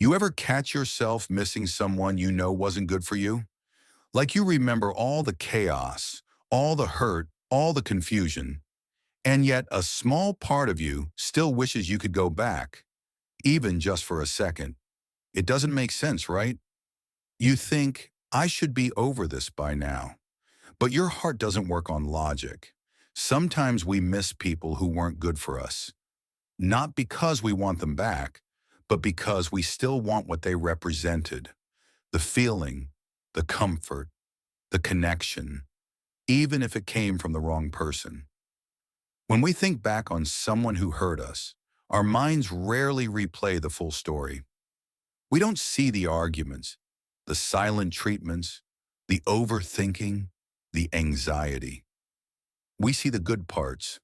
You ever catch yourself missing someone you know wasn't good for you? Like you remember all the chaos, all the hurt, all the confusion, and yet a small part of you still wishes you could go back, even just for a second. It doesn't make sense, right? You think, I should be over this by now. But your heart doesn't work on logic. Sometimes we miss people who weren't good for us, not because we want them back, but because we still want what they represented. The feeling, the comfort, the connection, even if it came from the wrong person. When we think back on someone who hurt us, our minds rarely replay the full story. We don't see the arguments, the silent treatments, the overthinking, the anxiety. We see the good parts,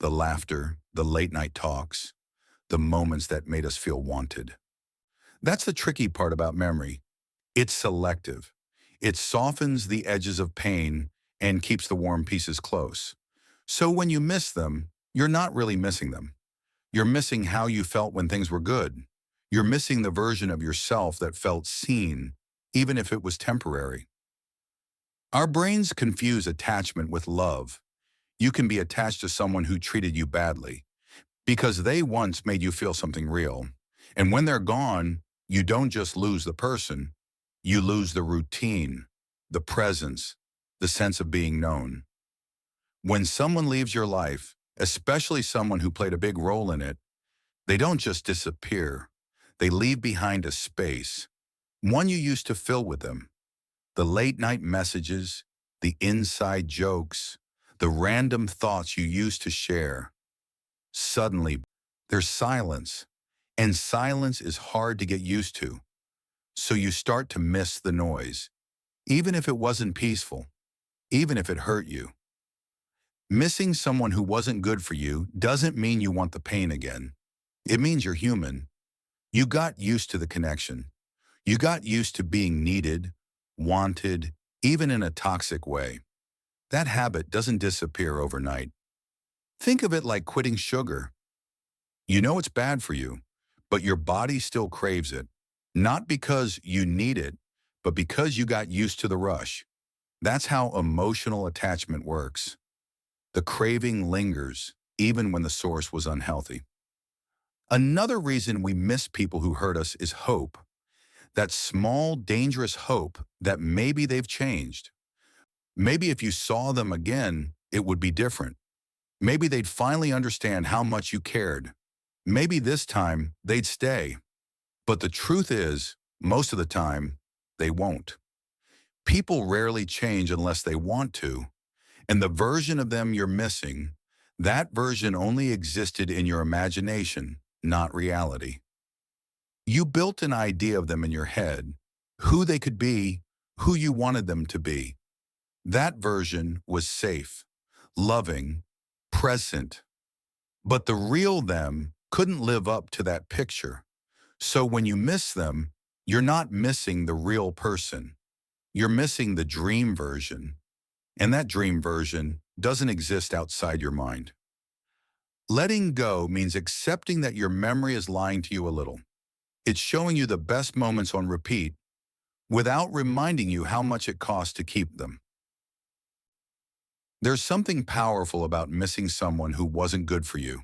the laughter, the late night talks, the moments that made us feel wanted. That's the tricky part about memory. It's selective. It softens the edges of pain and keeps the warm pieces close. So when you miss them, you're not really missing them. You're missing how you felt when things were good. You're missing the version of yourself that felt seen, even if it was temporary. Our brains confuse attachment with love. You can be attached to someone who treated you badly because they once made you feel something real. And when they're gone, you don't just lose the person, you lose the routine, the presence, the sense of being known. When someone leaves your life, especially someone who played a big role in it, they don't just disappear. They leave behind a space, one you used to fill with them. The late night messages, the inside jokes, the random thoughts you used to share. Suddenly, there's silence, and silence is hard to get used to. So you start to miss the noise, even if it wasn't peaceful, even if it hurt you. Missing someone who wasn't good for you doesn't mean you want the pain again. It means you're human. You got used to the connection. You got used to being needed, wanted, even in a toxic way. That habit doesn't disappear overnight. Think of it like quitting sugar. You know it's bad for you, but your body still craves it. Not because you need it, but because you got used to the rush. That's how emotional attachment works. The craving lingers, even when the source was unhealthy. Another reason we miss people who hurt us is hope. That small, dangerous hope that maybe they've changed. Maybe if you saw them again, it would be different. Maybe they'd finally understand how much you cared. Maybe this time they'd stay. But the truth is, most of the time, they won't. People rarely change unless they want to. And the version of them you're missing, that version only existed in your imagination, not reality. You built an idea of them in your head, who they could be, who you wanted them to be. That version was safe, loving, present. But the real them couldn't live up to that picture. So when you miss them, you're not missing the real person. You're missing the dream version. And that dream version doesn't exist outside your mind. Letting go means accepting that your memory is lying to you a little. It's showing you the best moments on repeat without reminding you how much it costs to keep them. There's something powerful about missing someone who wasn't good for you.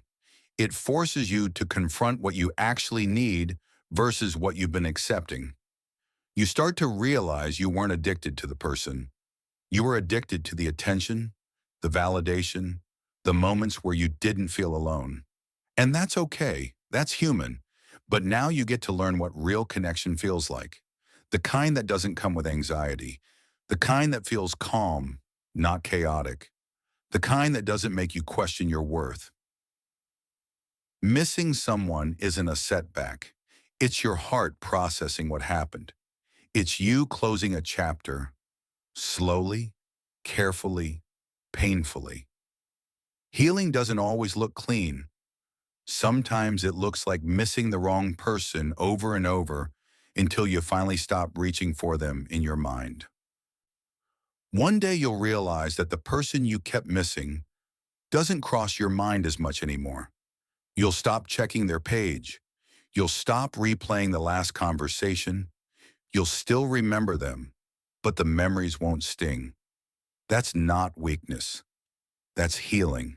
It forces you to confront what you actually need versus what you've been accepting. You start to realize you weren't addicted to the person. You were addicted to the attention, the validation, the moments where you didn't feel alone. And that's okay. That's human. But now you get to learn what real connection feels like. The kind that doesn't come with anxiety. The kind that feels calm, not chaotic. The kind that doesn't make you question your worth. Missing someone isn't a setback. It's your heart processing what happened. It's you closing a chapter, slowly, carefully, painfully. Healing doesn't always look clean. Sometimes it looks like missing the wrong person over and over until you finally stop reaching for them in your mind. One day you'll realize that the person you kept missing doesn't cross your mind as much anymore. You'll stop checking their page. You'll stop replaying the last conversation. You'll still remember them, but the memories won't sting. That's not weakness. That's healing.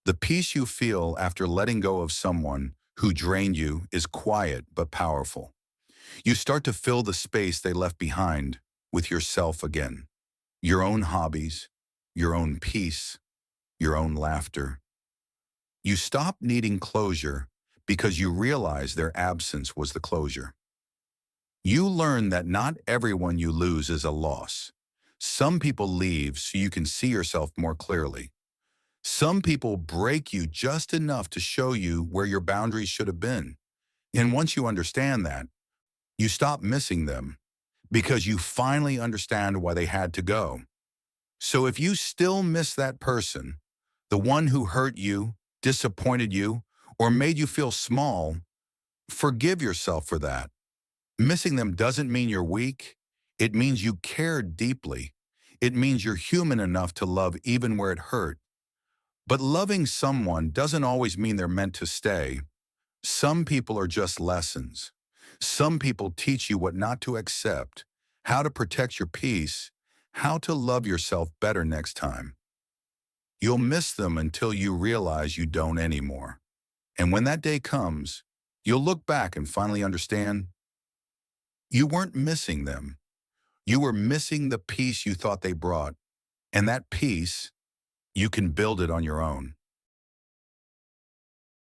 The peace you feel after letting go of someone who drained you is quiet but powerful. You start to fill the space they left behind with yourself again. Your own hobbies, your own peace, your own laughter. You stop needing closure because you realize their absence was the closure. You learn that not everyone you lose is a loss. Some people leave so you can see yourself more clearly. Some people break you just enough to show you where your boundaries should have been. And once you understand that, you stop missing them because you finally understand why they had to go. So if you still miss that person, the one who hurt you, disappointed you, or made you feel small, forgive yourself for that. Missing them doesn't mean you're weak. It means you care deeply. It means you're human enough to love even where it hurt. But loving someone doesn't always mean they're meant to stay. Some people are just lessons. Some people teach you what not to accept, how to protect your peace, how to love yourself better next time. You'll miss them until you realize you don't anymore. And when that day comes, you'll look back and finally understand you weren't missing them. You were missing the peace you thought they brought. And that peace, you can build it on your own.